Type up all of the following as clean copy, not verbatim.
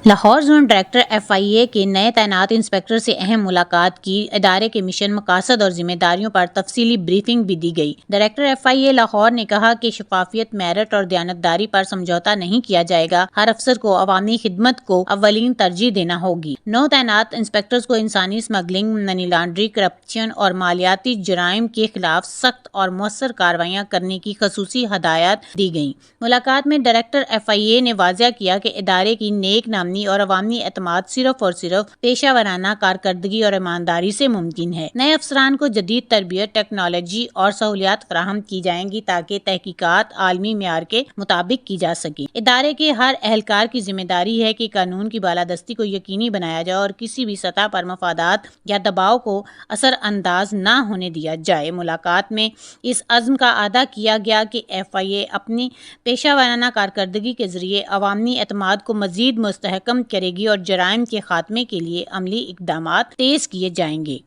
Lahore zone director FIA کے نئے تعینات انسپکٹر سے اہم ملاقات کی، ادارے کے مشن، مقاصد اور ذمہ داریوں پر تفصیلی بریفنگ بھی دی گئی۔ ڈائریکٹر FIA لاہور نے کہا کہ شفافیت، میرٹ اور دیانتداری پر سمجھوتہ نہیں کیا جائے گا۔ ہر افسر کو عوامی خدمت کو اولین ترجیح دینا ہوگی۔ نو تعینات انسپکٹرز کو انسانی اسمگلنگ، منی لانڈرنگ، کرپشن اور مالیاتی جرائم کے خلاف سخت اور مؤثر کارروائیاں کرنے کی خصوصی ہدایات دی گئیں۔ ملاقات میں ڈائریکٹر FIA نے واضح کیا کہ ادارے کی نیک نامی اور عوامی اعتماد صرف اور صرف پیشہ ورانہ کارکردگی اور ایمانداری سے ممکن ہے۔ نئے افسران کو جدید تربیت، ٹیکنالوجی اور سہولیات فراہم کی جائیں گی تاکہ تحقیقات عالمی معیار کے مطابق کی جا سکیں۔ ادارے کے ہر اہلکار کی ذمہ داری ہے کہ قانون کی بالادستی کو یقینی بنایا جائے اور کسی بھی سطح پر مفادات یا دباؤ کو اثر انداز نہ ہونے دیا جائے۔ ملاقات میں اس عزم کا اعادہ کیا گیا کہ FIA اپنی پیشہ ورانہ کارکردگی کے ذریعے عوامی اعتماد کو مزید مستحکم کرے گی اور جرائم کے خاتمے کے لیے عملی اقدامات تیز کیے جائیں گے۔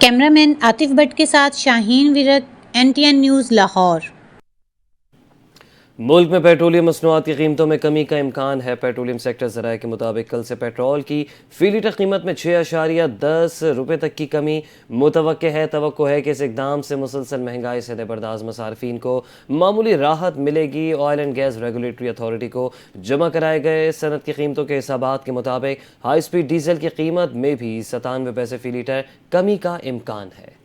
کیمرامین عاطف بٹ کے ساتھ شاہین ورک، NTN نیوز، لاہور۔ ملک میں پیٹرولیم مصنوعات کی قیمتوں میں کمی کا امکان ہے۔ پیٹرولیم سیکٹر ذرائع کے مطابق کل سے پیٹرول کی فی لیٹر قیمت میں 6.10 روپے تک کی کمی متوقع ہے۔ توقع ہے کہ اس اقدام سے مسلسل مہنگائی سے برداشت مصارفین کو معمولی راحت ملے گی۔ Oil and gas regulatory authority کو جمع کرائے گئے صنعت کی قیمتوں کے حسابات کے مطابق ہائی سپیڈ ڈیزل کی قیمت میں بھی 97 پیسے فی لیٹر کمی کا امکان ہے۔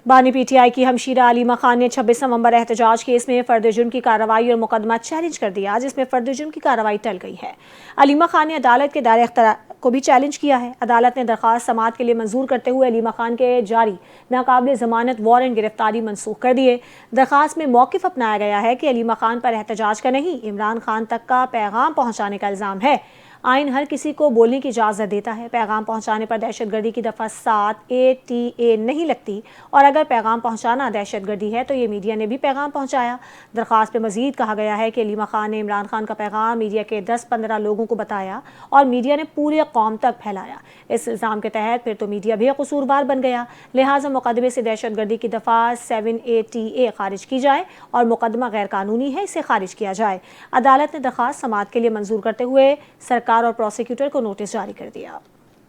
بانی PTI کی ہمشیرہ علیمہ خان نے 26 نومبر احتجاج کیس میں فرد جرم کی کارروائی اور مقدمہ چیلنج کر دیا، جس میں فرد جرم کی کارروائی ٹل گئی ہے۔ علیمہ خان نے عدالت کے دائرہ اختیار کو بھی چیلنج کیا ہے۔ عدالت نے درخواست سماعت کے لیے منظور کرتے ہوئے علیمہ خان کے جاری ناقابل ضمانت وارنٹ گرفتاری منسوخ کر دیے۔ درخواست میں موقف اپنایا گیا ہے کہ علیمہ خان پر احتجاج کا نہیں، عمران خان تک کا پیغام پہنچانے کا الزام ہے۔ آئین ہر کسی کو بولنے کی اجازت دیتا ہے۔ پیغام پہنچانے پر دہشت گردی کی دفعہ 7 ATA نہیں لگتی، اور اگر پیغام پہنچانا دہشت گردی ہے تو یہ میڈیا نے بھی پیغام پہنچایا۔ درخواست میں مزید کہا گیا ہے کہ علیمہ خان نے عمران خان کا پیغام میڈیا کے 10-15 لوگوں کو بتایا اور میڈیا نے پورے قوم تک پھیلایا۔ اس الزام کے تحت پھر تو میڈیا بھی قصوروار بن گیا، لہٰذا مقدمے سے دہشت گردی کی دفعہ 7 ATA خارج کی جائے اور مقدمہ غیر قانونی ہے، اسے خارج کیا جائے۔ عدالت نے درخواست سماعت کے لیے منظور کرتے ہوئے سرکار اور پروسیکیوٹر کو نوٹس جاری کر دیا۔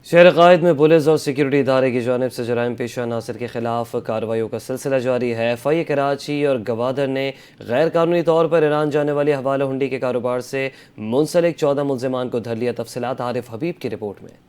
شہر قائد میں پولیس اور سیکیورٹی ادارے کی جانب سے جرائم پیشہ عناصر کے خلاف کارروائیوں کا سلسلہ جاری ہے۔ FIA کراچی اور گوادر نے غیر قانونی طور پر ایران جانے والی حوالہ ہنڈی کے کاروبار سے منسلک 14 ملزمان کو دھر لیا۔ تفصیلات عارف حبیب کی رپورٹ میں۔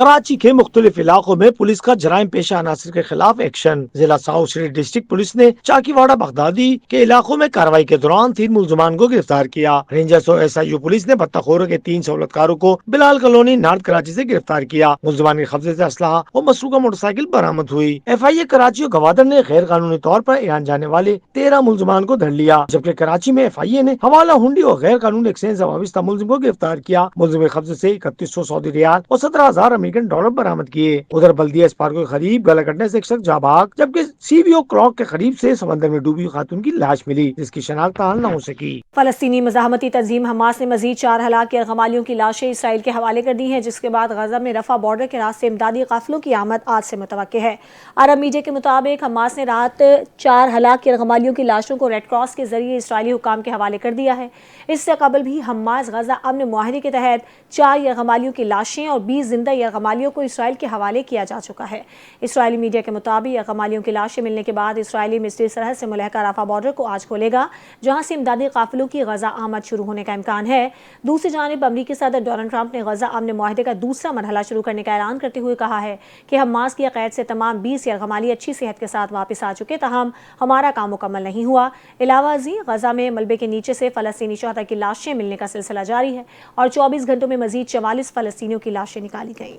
کراچی کے مختلف علاقوں میں پولیس کا جرائم پیشہ عناصر کے خلاف ایکشن۔ ضلع ساؤتھ شریف ڈسٹرکٹ پولیس نے چاکی واڑہ بغدادی کے علاقوں میں کارروائی کے دوران 3 ملزمان کو گرفتار کیا۔ رینجرز اور SIU پولیس نے بطخوروں کے 3 سہولتکاروں کو بلال کالونی نارتھ کراچی سے گرفتار کیا۔ ملزمان کے قبضے سے اسلحہ اور مسروقہ موٹر سائیکل برآمد ہوئی۔ FIA کراچی اور گوادر نے غیر قانونی طور پر ایران جانے والے 13 ملزمان کو دھر لیا، جبکہ کراچی میں FIA نے حوالہ ہنڈی اور غیر قانونی ایکسچینج سے وابستہ ملزم کو گرفتار کیا۔ ملزم کے قبضے سے 3100 سعودی ریال اور 17,000 امریکن ڈالر برآمد کیے۔ ادھر بلدیہ اسپارکو کے قریب گلا کٹنے سے ایک شخص جاں بحق، جبکہ CBO کلاک کے قریب سے سمندر میں ڈوبی خاتون کی لاش ملی، جس کی شناخت حال نہ ہو سکی۔ فلسطینی مزاحمتی تنظیم حماس نے مزید 4 ہلاک یرغمالیوں کی لاشیں اسرائیل کے حوالے کر دی ہیں، جس کے بعد غزہ میں رفح بارڈر کے راستے امدادی قافلوں کی آمد آج سے متوقع ہے۔ عرب میڈیا کے مطابق حماس نے رات 4 ہلاک یرغمالیوں کی لاشوں کو ریڈ کراس کے ذریعے اسرائیلی حکام کے حوالے کر دیا ہے۔ اس سے قبل بھی حماس غزہ امن معاہدے کے تحت 4 یرغمالیوں کی لاشیں اور 20 زندہ یرغمالیوں کو اسرائیل کے حوالے کیا جا چکا ہے۔ اسرائیلی میڈیا کے مطابق یرغمالیوں کی لاشیں ملنے کے بعد اسرائیلی مصری سرحد سے ملحقہ رفح بارڈر کو آج کھولے گا، جہاں سے امدادی قافلوں کی غزہ آمد شروع ہونے کا امکان ہے۔ دوسری جانب امریکی صدر ڈونلڈ ٹرمپ نے غزہ امن معاہدے کا دوسرا مرحلہ شروع کرنے کا اعلان کرتے ہوئے کہا ہے کہ حماس کی قید سے تمام 20 یرغمالی اچھی صحت کے ساتھ واپس آ چکے، تاہم ہمارا کام مکمل نہیں ہوا۔ علاوہ ازیں غزہ میں ملبے کے نیچے سے فلسطینی شہداء کی لاشیں ملنے کا سلسلہ جاری ہے اور 24 گھنٹوں میں مزید 44 فلسطینیوں کی لاشیں نکالی گئیں۔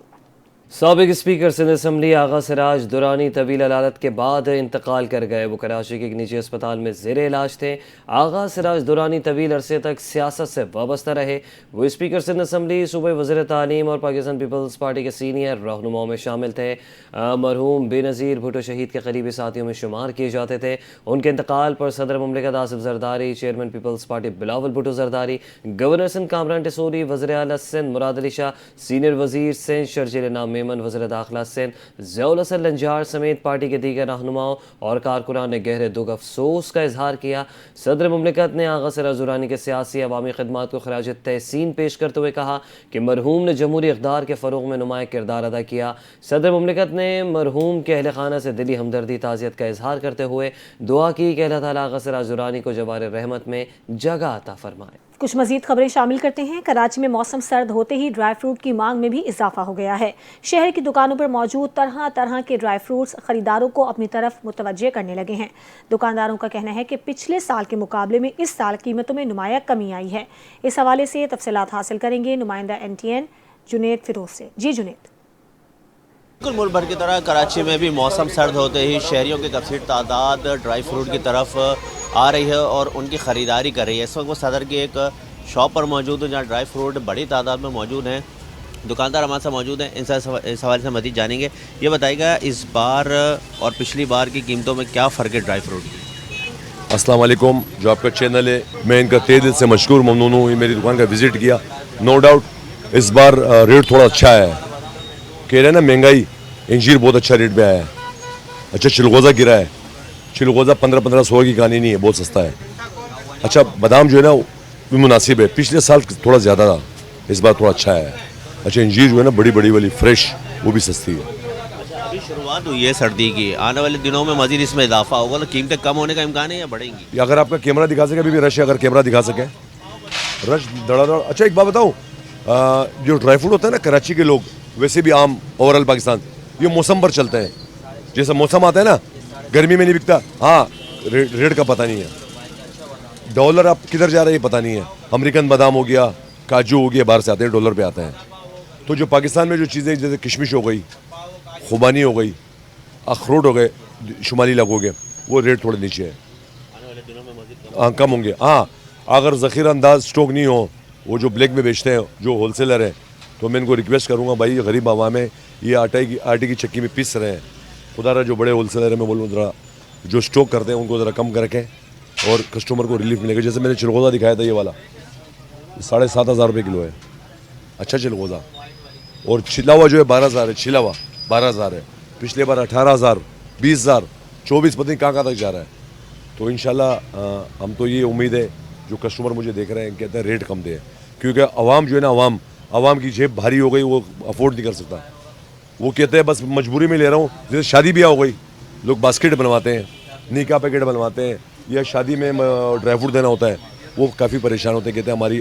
سابق اسپیکر سندھ اسمبلی آغا سراج دورانی طویل علالت کے بعد انتقال کر گئے۔ وہ کراچی کے ایک نجی اسپتال میں زیر علاج تھے۔ آغا سراج دورانی طویل عرصے تک سیاست سے وابستہ رہے۔ وہ اسپیکر سندھ اسمبلی، صوبائی وزیر تعلیم اور پاکستان پیپلز پارٹی کے سینئر رہنماؤں میں شامل تھے۔ مرحوم بے نظیر بھٹو شہید کے قریبی ساتھیوں میں شمار کیے جاتے تھے۔ ان کے انتقال پر صدر مملکت Asif Zardari, chairman peoples party Bilawal Bhutto Zardari, governor Sindh Kamran Tessori, وزیر اعلیٰ سندھ مراد علی شاہ، سینئر وزیر سندھ شرجیل انعام میمن، وزیر داخلہ سندھ ضیاء الحسن لنجار سمیت پارٹی کے دیگر رہنماؤں اور کارکنان نے گہرے دکھ افسوس کا اظہار کیا۔ صدر مملکت نے آغا سراج درانی کے سیاسی عوامی خدمات کو خراج تحسین پیش کرتے ہوئے کہا کہ مرحوم نے جمہوری اقدار کے فروغ میں نمایاں کردار ادا کیا۔ صدر مملکت نے مرحوم کے اہل خانہ سے دلی ہمدردی تعزیت کا اظہار کرتے ہوئے دعا کی کہ اللہ تعالیٰ آغا سراج درانی کو جوار رحمت میں جگہ عطا فرمائے۔ کچھ مزید خبریں شامل کرتے ہیں۔ کراچی میں موسم سرد ہوتے ہی ڈرائی فروٹ کی مانگ میں بھی اضافہ ہو گیا ہے۔ شہر کی دکانوں پر موجود طرح طرح کے ڈرائی فروٹس خریداروں کو اپنی طرف متوجہ کرنے لگے ہیں۔ دکانداروں کا کہنا ہے کہ پچھلے سال کے مقابلے میں اس سال قیمتوں میں نمایاں کمی آئی ہے۔ اس حوالے سے تفصیلات حاصل کریں گے نمائندہ NTN جنید فیروز سے۔ جی جنید۔ بالکل ملک بھر کی طرح کراچی میں بھی موسم سرد ہوتے ہی شہریوں کی کثیر تعداد ڈرائی فروٹ کی طرف آ رہی ہے اور ان کی خریداری کر رہی ہے۔ اس وقت وہ صدر کی ایک شاپ پر موجود ہیں جہاں ڈرائی فروٹ بڑی تعداد میں موجود ہیں۔ دکاندار ہمارے ساتھ موجود ہیں، ان سے اس حوالے سے مزید جانیں گے۔ یہ بتائیے گا اس بار اور پچھلی بار کی قیمتوں میں کیا فرق ہے ڈرائی فروٹ کی؟ السلام علیکم، جو آپ کا چینل ہے میں ان کا تہہ دل سے مشکور ممنون ہوں۔ میری دکان کا وزٹ کیا، نو ڈاؤٹ اس بار ریٹ تھوڑا اچھا ہے۔ کہہ رہے ہیں نا مہنگائی، انجیر بہت اچھا ریٹ پہ آیا ہے۔ اچھا چلغوزہ گرا ہے، چلغوزہ 1500 کی کہانی نہیں ہے، بہت سستا ہے۔ اچھا بادام جو ہے نا بھی مناسب ہے، پچھلے سال تھوڑا زیادہ تھا، اس بار تھوڑا اچھا ہے۔ اچھا انجیر جو ہے نا بڑی بڑی والی فریش، وہ بھی سستی ہے۔ ابھی شروعات ہوئی ہے سردی کی، آنے والے دنوں میں مزید اس میں اضافہ ہوگا تو قیمتیں کم ہونے کا امکان ہے یا بڑھیں گی؟ اگر آپ کا کیمرہ دکھا سکے، ابھی بھی رش ہے، اگر کیمرہ دکھا سکیں رش دڑا دڑ۔ اچھا ایک بات بتاؤں، جو ڈرائی فروٹ ہوتا ہے نا کراچی کے لوگ، ویسے بھی عام اوور آل پاکستان، یہ موسم پر چلتا ہے۔ جیسا موسم آتا ہے نا، گرمی میں نہیں بکتا، ہاں ریٹ کا پتہ نہیں ہے، ڈالر آپ کدھر جا رہے ہیں یہ پتہ نہیں ہے۔ امریکن بادام ہو گیا، کاجو ہو گیا، باہر سے آتے ہیں ڈالر پہ آتے ہیں۔ تو جو پاکستان میں جو چیزیں جیسے کشمش ہو گئی، خوبانی ہو گئی، اخروٹ ہو گئے شمالی علاقوں کے، وہ ریٹ تھوڑے نیچے ہے، ہاں کم ہوں گے۔ ہاں اگر ذخیرہ انداز سٹاک نہیں ہو، وہ جو بلیک میں بیچتے ہیں جو ہول سیلر ہیں، تو میں ان کو ریکویسٹ کروں گا بھائی غریب عوام ہے، یہ آٹے کی چکی میں پیس رہے ہیں، خدا رہا جو بڑے ہول سیلر ہیں میں بولوں ذرا جو سٹاک کرتے ہیں ان کو ذرا کم کر کے اور کسٹمر کو ریلیف ملے گا۔ جیسے میں نے چلغوزہ دکھایا تھا، یہ والا 7,500 روپے کلو ہے، اچھا چلغوزہ، اور چھلا ہوا جو ہے 12,000 ہے، چھلا ہوا 12,000 ہے، پچھلے بار 18,000 20,000 24 پتہ نہیں کہاں تک جا رہا ہے۔ تو انشاءاللہ ہم تو یہ امید ہے جو کسٹمر مجھے دیکھ رہے ہیں کہتے ہیں ریٹ کم دے، کیونکہ عوام جو ہے نا عوام کی جیب بھاری ہو گئی، وہ افورڈ نہیں کر سکتا، وہ کہتے ہیں بس مجبوری میں لے رہا ہوں۔ جیسے شادی بیاہ ہو گئی، لوگ باسکٹ بنواتے ہیں، نکاح پیکٹ بنواتے ہیں، یا شادی میں ڈرائی فروٹ دینا ہوتا ہے، وہ کافی پریشان ہوتے ہیں، کہتے ہیں ہماری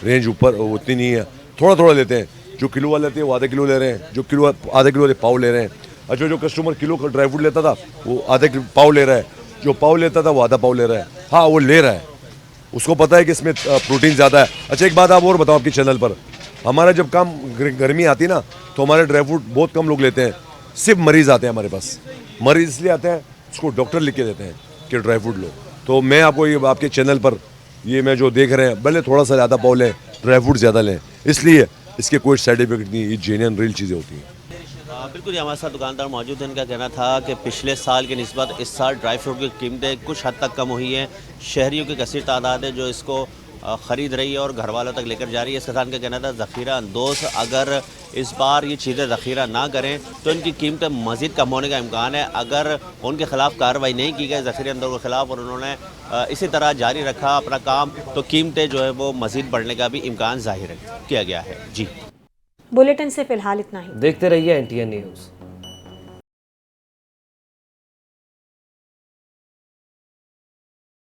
رینج اوپر اتنی نہیں ہے، تھوڑا تھوڑا لیتے ہیں۔ جو کلو والے لیتے ہیں وہ آدھا کلو لے رہے ہیں، جو کلو آدھا کلو والے پاؤ لے رہے ہیں۔ اچھا جو کسٹمر کلو کا ڈرائی فروٹ لیتا تھا وہ آدھا پاؤ لے رہا ہے، جو پاؤ لیتا تھا وہ آدھا پاؤ لے رہا ہے۔ ہاں وہ لے رہا ہے، اس کو پتہ ہے کہ اس میں پروٹین زیادہ ہے۔ اچھا ایک بات آپ اور بتاؤ آپ کے چینل پر، ہمارا جب کام گرمی آتی نا تو ہمارے ڈرائی فروٹ بہت کم لوگ لیتے ہیں، صرف مریض آتے ہیں ہمارے پاس۔ مریض اس لیے آتے ہیں اس کو ڈاکٹر لکھ کے دیتے ہیں کہ ڈرائی فروٹ لو۔ تو میں آپ کو یہ آپ کے چینل پر یہ میں جو دیکھ رہے ہیں، بھلے تھوڑا سا زیادہ پاؤ لیں، ڈرائی فروٹ زیادہ لیں، اس لیے اس کے کوئی سائڈ افیکٹ نہیں، یہ جینین ریل چیزیں ہوتی ہیں۔ بالکل، یہ ہمارے ساتھ دکاندار موجود ہیں، ان کا کہنا تھا کہ پچھلے سال کی نسبت اس سال ڈرائی فروٹ کی قیمتیں کچھ حد تک کم ہوئی ہیں، شہریوں کی کثیر تعداد ہے جو اس کو خرید رہی ہے اور گھر والوں تک لے کر جا رہی ہے۔ اس کے ساتھ ان کا کہنا تھا ذخیرہ اندوز اگر اس بار یہ چیزیں ذخیرہ نہ کریں تو ان کی قیمتیں مزید کم ہونے کا امکان ہے۔ اگر ان کے خلاف کارروائی نہیں کی گئی ذخیرہ اندوز کے خلاف اور انہوں نے اسی طرح جاری رکھا اپنا کام، تو قیمتیں جو ہے وہ مزید بڑھنے کا بھی امکان ظاہر کیا گیا ہے۔ جی بلیٹن سے فی الحال اتنا ہی، دیکھتے رہیے NTN نیوز۔